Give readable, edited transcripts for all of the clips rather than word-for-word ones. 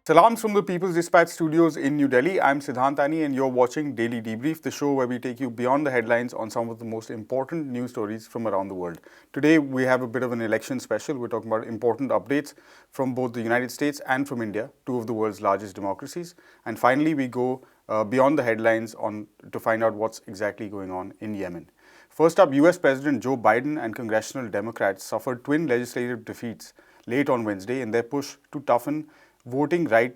Salams from the People's Dispatch studios in New Delhi. I'm Siddhantani and you're watching Daily Debrief, the show where we take you beyond the headlines on some of the most important news stories from around the world. Today we have a bit of an election special. We're talking about important updates from both the United States and from India, two of the world's largest democracies. And finally we go beyond the headlines to find out what's exactly going on in Yemen. First up, US President Joe Biden and congressional Democrats suffered twin legislative defeats late on Wednesday in their push to toughen voting right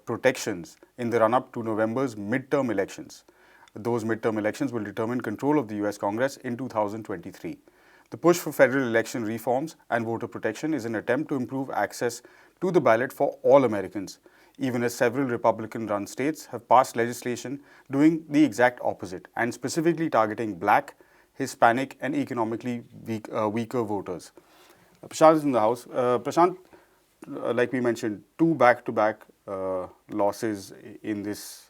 protections in the run-up to November's midterm elections. Those midterm elections will determine control of the US Congress in 2023. The push for federal election reforms and voter protection is an attempt to improve access to the ballot for all Americans, even as several Republican-run states have passed legislation doing the exact opposite and specifically targeting Black, Hispanic, and economically weaker voters. Prashant is in the house. Prashant, like we mentioned, two back-to-back losses in this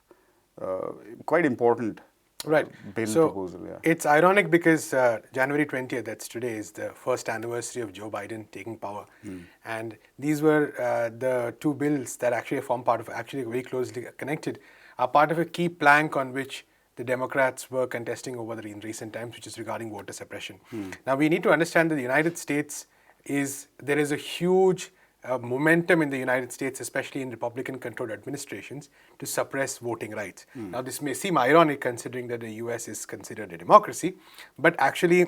quite important bill proposal. Yeah. It's ironic because January 20th, that's today, is the first anniversary of Joe Biden taking power. And these were the two bills that actually form part of, actually very closely connected, are part of a key plank on which the Democrats were contesting over in recent times, which is regarding voter suppression. Now, we need to understand that the United States there is a huge momentum in the United States, especially in Republican-controlled administrations, to suppress voting rights. Now, this may seem ironic considering that the US is considered a democracy, but actually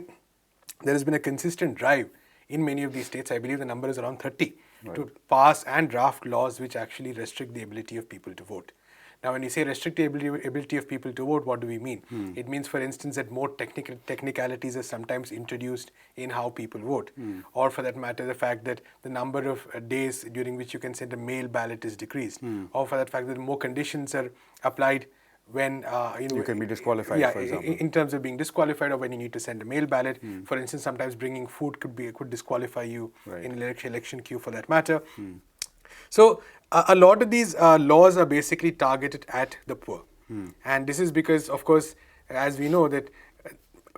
there has been a consistent drive in many of these states, I believe the number is around 30, to pass and draft laws which actually restrict the ability of people to vote. Now, when you say restrict the ability of people to vote, what do we mean? It means, for instance, that more technicalities are sometimes introduced in how people vote. Or for that matter, the fact that the number of days during which you can send a mail ballot is decreased. Or for that fact that more conditions are applied when you can be disqualified, for example. In terms of being disqualified or when you need to send a mail ballot. For instance, sometimes bringing food could disqualify you in an election queue for that matter. So a lot of these laws are basically targeted at the poor. And this is because, of course, as we know that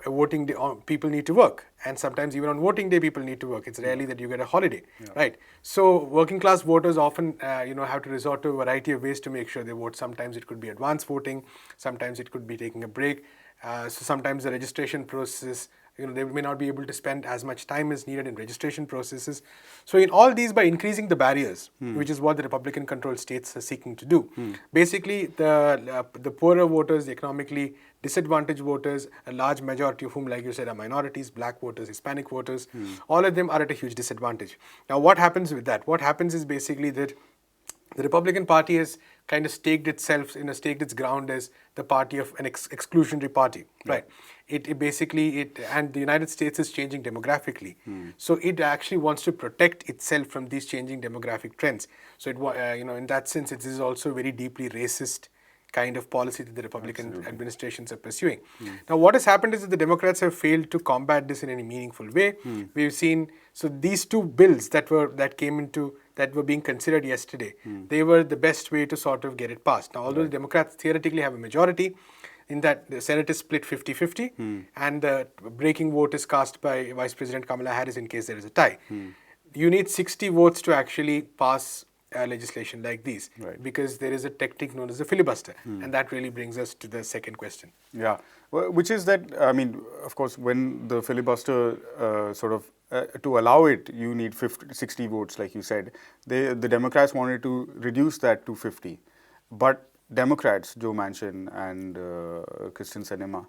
voting day, people need to work. And sometimes even on voting day, people need to work. It's rarely that you get a holiday, right? So working class voters often have to resort to a variety of ways to make sure they vote. Sometimes it could be advance voting. Sometimes it could be taking a break. So sometimes the registration process, they may not be able to spend as much time as needed in registration processes. So in all these, by increasing the barriers, which is what the Republican-controlled states are seeking to do, basically the poorer voters, the economically disadvantaged voters, a large majority of whom, like you said, are minorities, Black voters, Hispanic voters, all of them are at a huge disadvantage. Now, what happens with that? What happens is basically that the Republican Party has kind of staked its ground as the party of an exclusionary party, right? It basically, and the United States is changing demographically. So it actually wants to protect itself from these changing demographic trends. So in that sense, it is also a very deeply racist kind of policy that the Republican administrations are pursuing. Now, what has happened is that the Democrats have failed to combat this in any meaningful way. We've seen, so these two bills that were being considered yesterday, they were the best way to sort of get it passed. Now, although the Democrats theoretically have a majority, in that the Senate is split 50-50, and the breaking vote is cast by Vice President Kamala Harris in case there is a tie. You need 60 votes to actually pass legislation like these, because there is a technique known as the filibuster. And that really brings us to the second question. Yeah, which is that, I mean, of course, when the filibuster to allow it, you need 60 votes, like you said. The Democrats wanted to reduce that to 50. But Democrats, Joe Manchin and Kristen Sinema,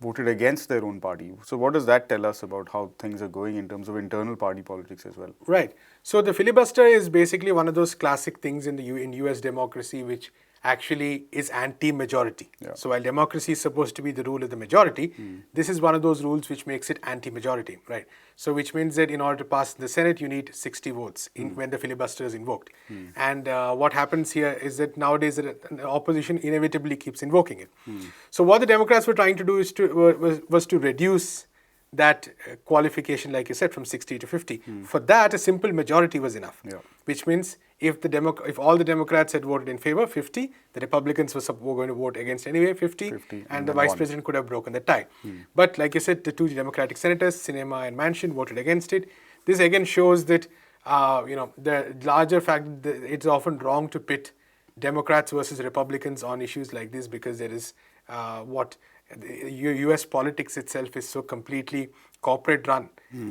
voted against their own party. So what does that tell us about how things are going in terms of internal party politics as well? Right. So the filibuster is basically one of those classic things in US democracy which actually is anti-majority. So while democracy is supposed to be the rule of the majority, this is one of those rules which makes it anti-majority, right? So which means that in order to pass the Senate, you need 60 votes when the filibuster is invoked. And what happens here is that nowadays the opposition inevitably keeps invoking it. So what the Democrats were trying to do is was to reduce that qualification, like you said, from 60 to 50. For that, a simple majority was enough, which means if all the Democrats had voted in favor, 50, the Republicans were going to vote against anyway, 50 and the Vice President could have broken the tie. But like you said, the two Democratic senators, Sinema and Manchin, voted against it. This again shows that the larger fact that it's often wrong to pit Democrats versus Republicans on issues like this, because there is U.S. politics itself is so completely corporate run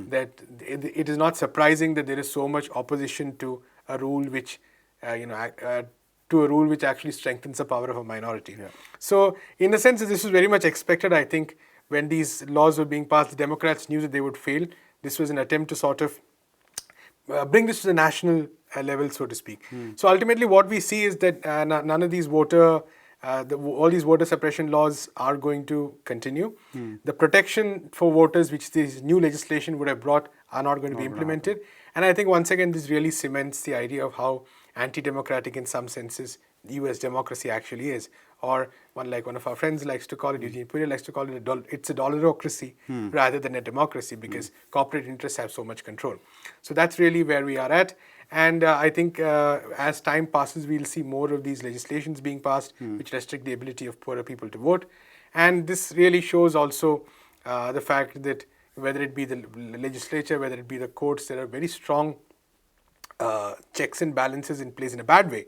that it is not surprising that there is so much opposition to a rule which to a rule which actually strengthens the power of a minority. Yeah. So in a sense, this was very much expected. I think when these laws were being passed, the Democrats knew that they would fail. This was an attempt to sort of bring this to the national level, so to speak. So ultimately, what we see is that none of these all these voter suppression laws are going to continue. The protection for voters, which this new legislation would have brought, are not going to be implemented. And I think once again, this really cements the idea of how anti-democratic, in some senses, U.S. democracy actually is. Or one of our friends likes to call it, Eugene Puri likes to call it, it's a dollarocracy rather than a democracy, because corporate interests have so much control. So that's really where we are at. And I think as time passes, we'll see more of these legislations being passed which restrict the ability of poorer people to vote. And this really shows also the fact that whether it be the legislature, whether it be the courts, there are very strong checks and balances in place in a bad way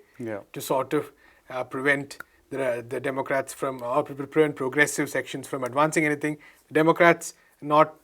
to sort of prevent the Democrats from, or prevent progressive sections from advancing anything. Democrats not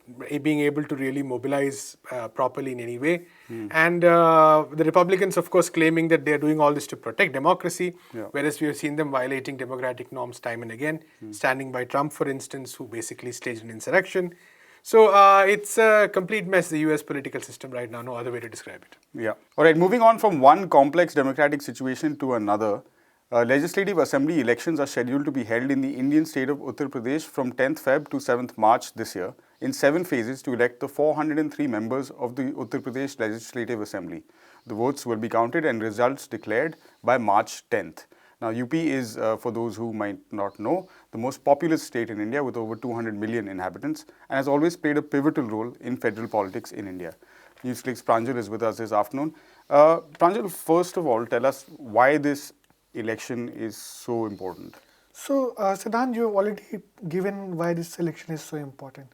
being able to really mobilize properly in any way. And the Republicans, of course, claiming that they're doing all this to protect democracy, whereas we have seen them violating democratic norms time and again, standing by Trump, for instance, who basically staged an insurrection. So it's a complete mess, the US political system right now, no other way to describe it. Yeah. All right, moving on from one complex democratic situation to another, legislative assembly elections are scheduled to be held in the Indian state of Uttar Pradesh from 10th Feb to 7th March this year in 7 phases to elect the 403 members of the Uttar Pradesh Legislative Assembly. The votes will be counted and results declared by March 10th. Now, UP is, for those who might not know, the most populous state in India with over 200 million inhabitants and has always played a pivotal role in federal politics in India. NewsClick's Pranjal is with us this afternoon. Pranjal, first of all, tell us why this election is so important. So, Siddhant, you have already given why this election is so important.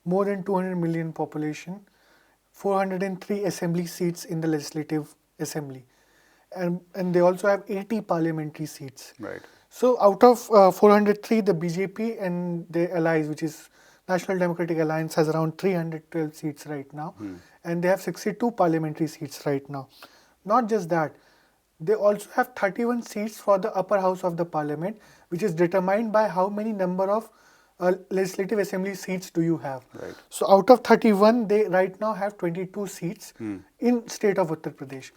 More than 200 million population, 403 assembly seats in the Legislative Assembly. And they also have 80 parliamentary seats. Right. So out of 403, the BJP and the allies, which is National Democratic Alliance, has around 312 seats right now. And they have 62 parliamentary seats right now. Not just that, they also have 31 seats for the upper house of the parliament, which is determined by how many number of legislative assembly seats do you have. Right. So out of 31, they right now have 22 seats in state of Uttar Pradesh.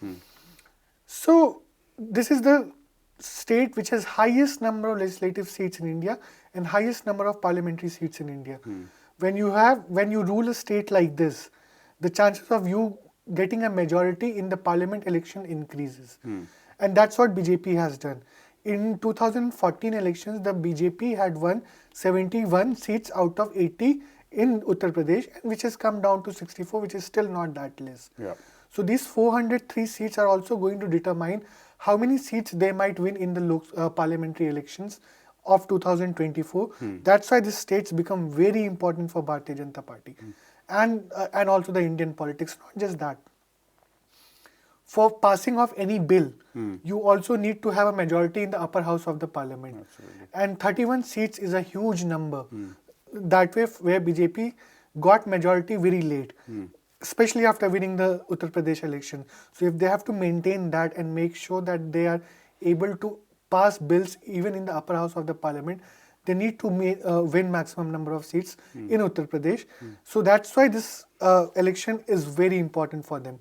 So this is the state which has highest number of legislative seats in India and highest number of parliamentary seats in India. When you rule a state like this, the chances of you getting a majority in the parliament election increases. And that's what BJP has done. In 2014 elections, the BJP had won 71 seats out of 80 in Uttar Pradesh, which has come down to 64, which is still not that less. Yeah. So these 403 seats are also going to determine how many seats they might win in the parliamentary elections of 2024. That's why these states become very important for Bharatiya Janata Party and also the Indian politics. Not just that. For passing of any bill, you also need to have a majority in the upper house of the parliament. Absolutely. And 31 seats is a huge number. That way, where BJP got majority very late. Especially after winning the Uttar Pradesh election. So if they have to maintain that and make sure that they are able to pass bills even in the upper house of the parliament, they need to win maximum number of seats in Uttar Pradesh. So that's why this election is very important for them.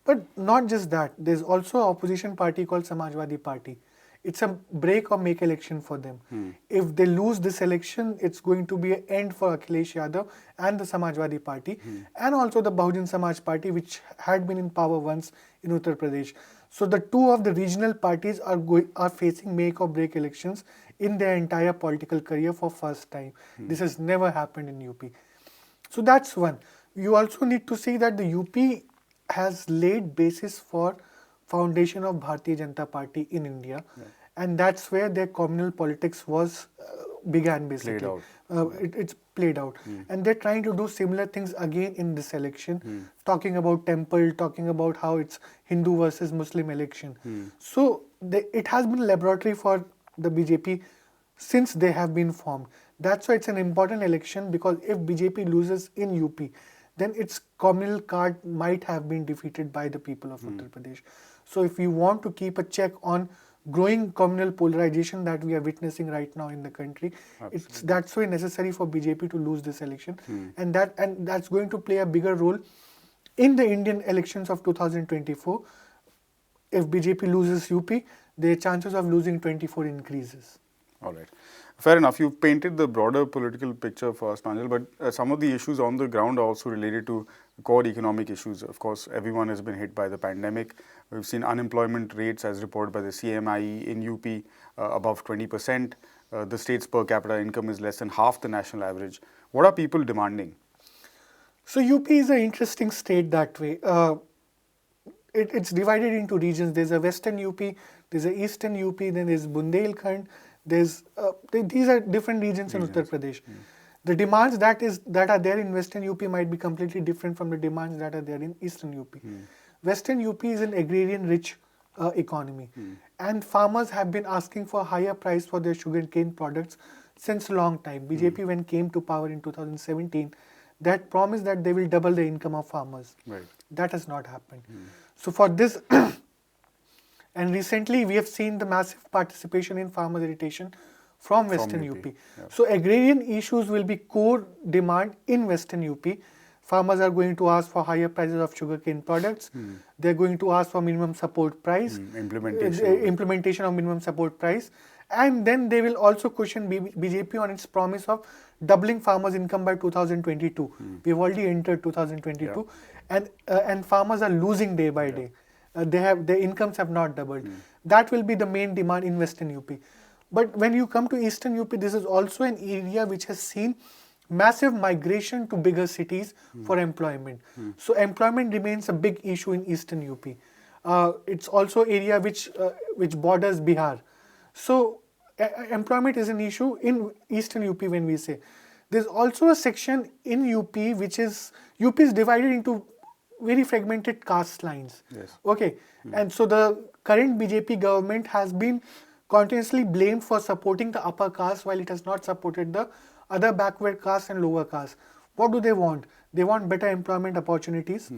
But not just that, there's also an opposition party called Samajwadi Party. It's a break or make election for them. If they lose this election, it's going to be an end for Akhilesh Yadav and the Samajwadi Party and also the Bahujan Samaj Party, which had been in power once in Uttar Pradesh. So the two of the regional parties are facing make or break elections in their entire political career for first time. This has never happened in UP. So that's one. You also need to see that the UP has laid basis for foundation of Bharatiya Janata Party in India, and that's where their communal politics was began basically. Played out. It's played out. And they're trying to do similar things again in this election, talking about temple, talking about how it's Hindu versus Muslim election. So it has been a laboratory for the BJP since they have been formed. That's why it's an important election, because if BJP loses in UP, then its communal card might have been defeated by the people of Uttar Pradesh. So if you want to keep a check on growing communal polarization that we are witnessing right now in the country, that's why necessary for BJP to lose this election, and that's going to play a bigger role in the Indian elections of 2024. If BJP loses UP, their chances of losing 24 increases. All right. Fair enough. You've painted the broader political picture for us, Pranjal, but some of the issues on the ground are also related to core economic issues. Of course, everyone has been hit by the pandemic. We've seen unemployment rates, as reported by the CMIE, in UP above 20%. The state's per capita income is less than half the national average. What are people demanding? So UP is an interesting state that way. It's divided into regions. There's a western UP, there's a eastern UP, then there's Bundelkhand. These are different regions in Uttar Pradesh. The demands that are there in western UP might be completely different from the demands that are there in eastern UP. Western UP is an agrarian-rich economy, and farmers have been asking for a higher price for their sugarcane products since a long time. BJP, when came to power in 2017, that promised that they will double the income of farmers. Right. That has not happened. So for this, and recently we have seen the massive participation in farmers' agitation from Western UP. Yeah. So agrarian issues will be core demand in Western UP. Farmers are going to ask for higher prices of sugarcane products. They're going to ask for minimum support price, implementation of minimum support price, and then they will also question BJP on its promise of doubling farmers' income by 2022. We've already entered 2022, and farmers are losing day by day. Their incomes have not doubled. That will be the main demand in Western UP. But when you come to Eastern UP, this is also an area which has seen massive migration to bigger cities for employment. So employment remains a big issue in Eastern UP. It's also area which borders Bihar. So employment is an issue in Eastern UP when we say. There's also a section in UP which is, UP is divided into very fragmented caste lines. Yes. Okay. And so the current BJP government has been continuously blamed for supporting the upper caste while it has not supported the other backward caste and lower caste. What do they want? They want better employment opportunities.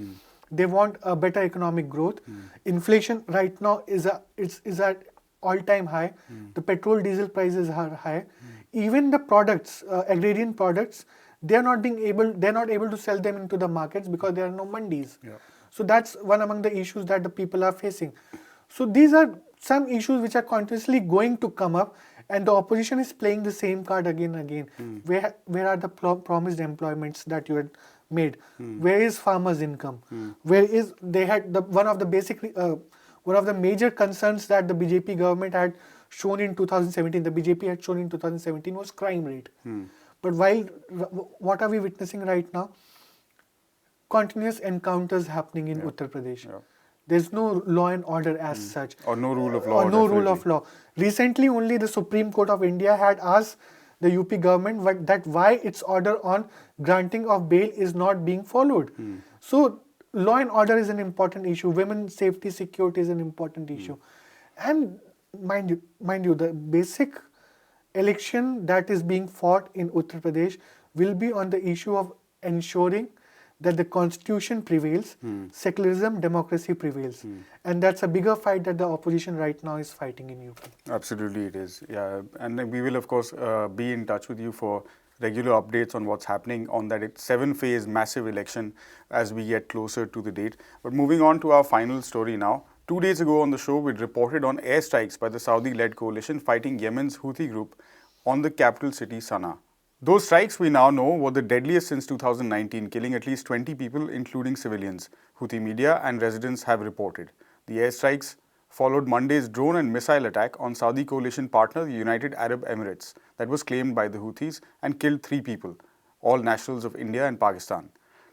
They want a better economic growth. Inflation right now is at all-time high. The petrol diesel prices are high. Even the products, agrarian products, they're not able to sell them into the markets because there are no mandis. Yeah. So that's one among the issues that the people are facing. So these are some issues which are continuously going to come up, and the opposition is playing the same card again and again. Where are the promised employments that you had made? Where is farmers' income? Where is one of the major concerns that the BJP government had shown in 2017, the BJP had shown in 2017 was crime rate. But what are we witnessing right now? Continuous encounters happening in Uttar Pradesh. Yeah. There's no law and order as such. Or no rule of law. Or no rule of law. Recently, only the Supreme Court of India had asked the UP government why its order on granting of bail is not being followed. So, law and order is an important issue. Women's safety, security is an important issue. And mind you, the basic election that is being fought in Uttar Pradesh will be on the issue of ensuring that the constitution prevails, secularism, democracy prevails. And that's a bigger fight that the opposition right now is fighting in UP. Absolutely it is, yeah. And we will of course be in touch with you for regular updates on what's happening on that 7-phase massive election as we get closer to the date. But moving on to our final story now. 2 days ago on the show, we reported on airstrikes by the Saudi-led coalition fighting Yemen's Houthi group on the capital city Sana'a. Those strikes, we now know, were the deadliest since 2019, killing at least 20 people, including civilians, Houthi media and residents have reported. The airstrikes followed Monday's drone and missile attack on Saudi coalition partner, the United Arab Emirates, that was claimed by the Houthis and killed 3 people, all nationals of India and Pakistan.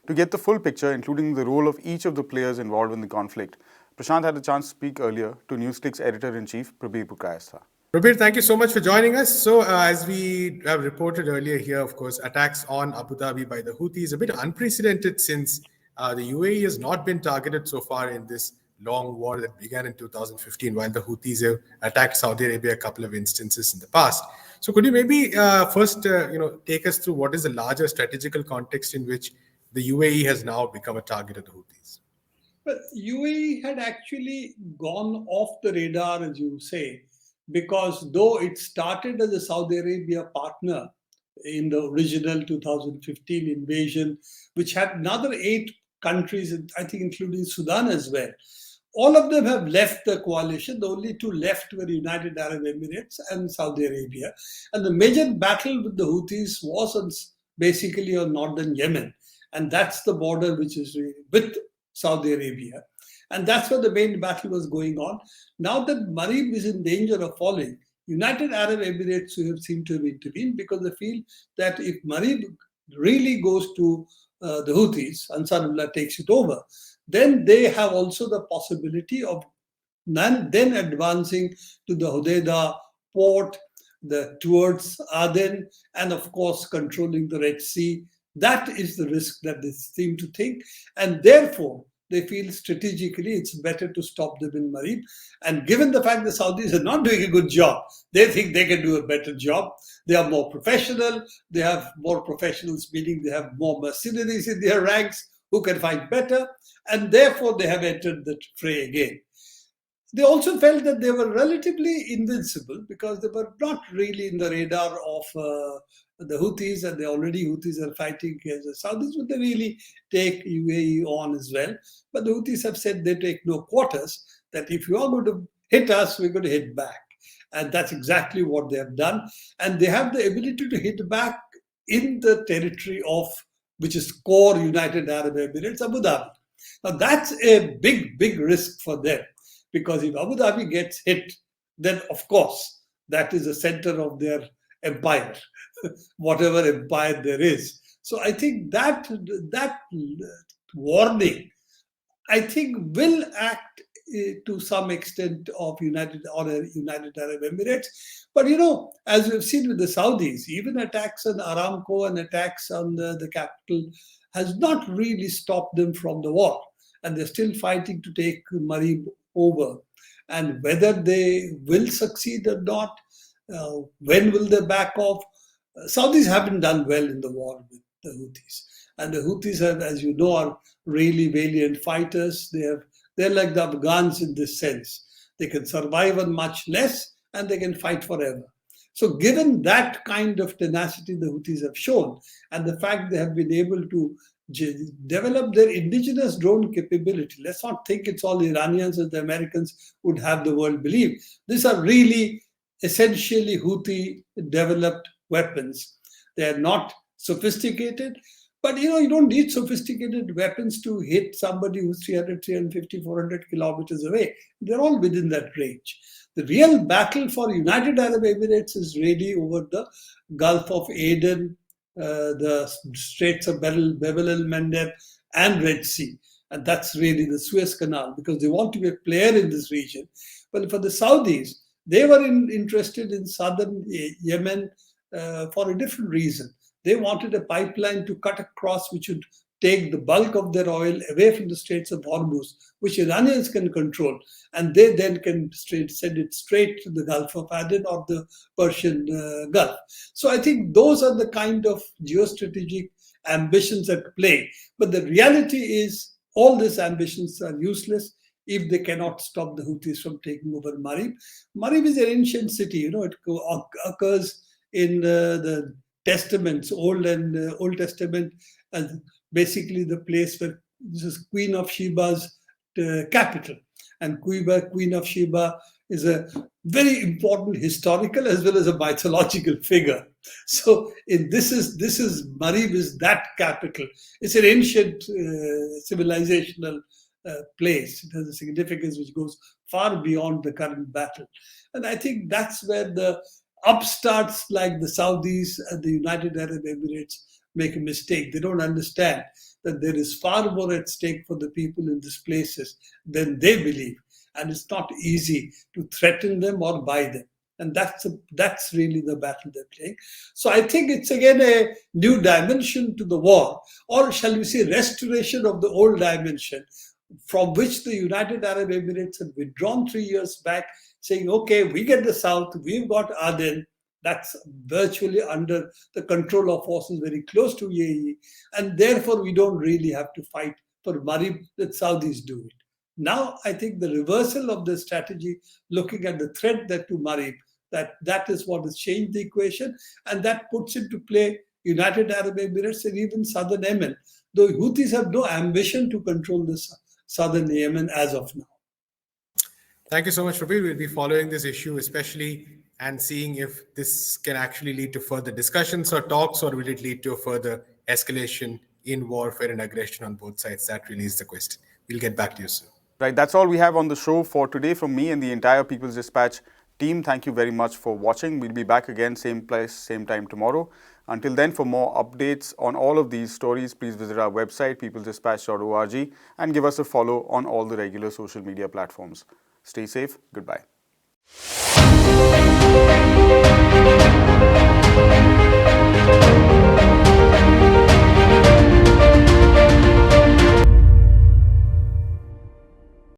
To get the full picture, including the role of each of the players involved in the conflict, Prashant had a chance to speak earlier to NewsClick's editor-in-chief, Prabir Purkayastha. Prabir, thank you so much for joining us. So, as we have reported earlier here, of course, attacks on Abu Dhabi by the Houthis a bit unprecedented since the UAE has not been targeted so far in this long war that began in 2015, while the Houthis have attacked Saudi Arabia a couple of instances in the past. So, could you maybe first, take us through what is the larger strategical context in which the UAE has now become a target of the Houthis? But UAE had actually gone off the radar, as you say, because though it started as a Saudi Arabia partner in the original 2015 invasion, which had another 8 countries, I think including Sudan as well, all of them have left the coalition. The only two left were United Arab Emirates and Saudi Arabia. And the major battle with the Houthis was basically on northern Yemen. And that's the border which is with Saudi Arabia. And that's where the main battle was going on. Now that Marib is in danger of falling, United Arab Emirates have seemed to have intervened because they feel that if Marib really goes to the Houthis, Ansarullah takes it over, then they have also the possibility of then advancing to the Hodeidah port, towards Aden, and of course controlling the Red Sea. That is the risk that they seem to think, and therefore they feel strategically it's better to stop them in Marib. And given the fact the Saudis are not doing a good job, they think they can do a better job. They are more professional. They have more professionals, meaning they have more mercenaries in their ranks who can fight better, and therefore they have entered the fray again. They also felt that they were relatively invincible because they were not really in the radar of the Houthis, and Houthis are fighting against the Saudis, but they really take UAE on as well. But the Houthis have said they take no quarters, that if you are going to hit us, we're going to hit back. And that's exactly what they have done. And they have the ability to hit back in the territory of, which is core United Arab Emirates, Abu Dhabi. Now that's a big, big risk for them, because if Abu Dhabi gets hit, then of course that is the center of their empire, whatever empire there is. So I think that warning, I think, will act to some extent of United Arab Emirates. But as we've seen with the Saudis, even attacks on Aramco and attacks on the capital has not really stopped them from the war, and they're still fighting to take Marib over. And whether they will succeed or not, when will they back off? Saudis haven't done well in the war with the Houthis. And the Houthis have, as you know, are really valiant fighters. They're like the Afghans in this sense. They can survive on much less and they can fight forever. So given that kind of tenacity the Houthis have shown, and the fact they have been able to develop their indigenous drone capability, let's not think it's all the Iranians and the Americans would have the world believe. These are really essentially Houthi developed weapons. They are not sophisticated, but you don't need sophisticated weapons to hit somebody who's 300, 350, 400 kilometers away. They're all within that range. The real battle for United Arab Emirates is really over the Gulf of Aden, the Straits of Bab el-Mandeb, and Red Sea. And that's really the Suez Canal, because they want to be a player in this region. But for the Saudis, they were interested in southern Yemen for a different reason. They wanted a pipeline to cut across which would take the bulk of their oil away from the Straits of Hormuz, which Iranians can control, and they then can send it straight to the Gulf of Aden or the Persian Gulf. So I think those are the kind of geostrategic ambitions at play. But the reality is all these ambitions are useless if they cannot stop the Houthis from taking over Marib. Marib is an ancient city. It occurs in the Testaments, Old Testament, as basically the place where this is Queen of Sheba's capital. And Queen of Sheba is a very important historical as well as a mythological figure. So this is Marib is that capital. It's an ancient civilizational place. It has a significance which goes far beyond the current battle. And I think that's where the upstarts like the Saudis and the United Arab Emirates make a mistake. They don't understand that there is far more at stake for the people in these places than they believe. And it's not easy to threaten them or buy them. And that's really the battle they're playing. So I think it's again a new dimension to the war, or shall we say restoration of the old dimension, from which the United Arab Emirates had withdrawn 3 years back, saying, okay, we get the south, we've got Aden, that's virtually under the control of forces very close to UAE, and therefore we don't really have to fight for Marib, that Saudis do it. Now I think the reversal of the strategy, looking at the threat that to Marib, that is what has changed the equation, and that puts into play United Arab Emirates and even southern Yemen. Though Houthis have no ambition to control this southern Yemen as of now. Thank you so much, Prabir. We'll be following this issue, especially, and seeing if this can actually lead to further discussions or talks, or will it lead to a further escalation in warfare and aggression on both sides. That really is the question. We'll get back to you soon. Right, that's all we have on the show for today from me and the entire People's Dispatch team. Thank you very much for watching. We'll be back again, same place, same time tomorrow. Until then, for more updates on all of these stories, please visit our website, peoplesdispatch.org, and give us a follow on all the regular social media platforms. Stay safe. Goodbye.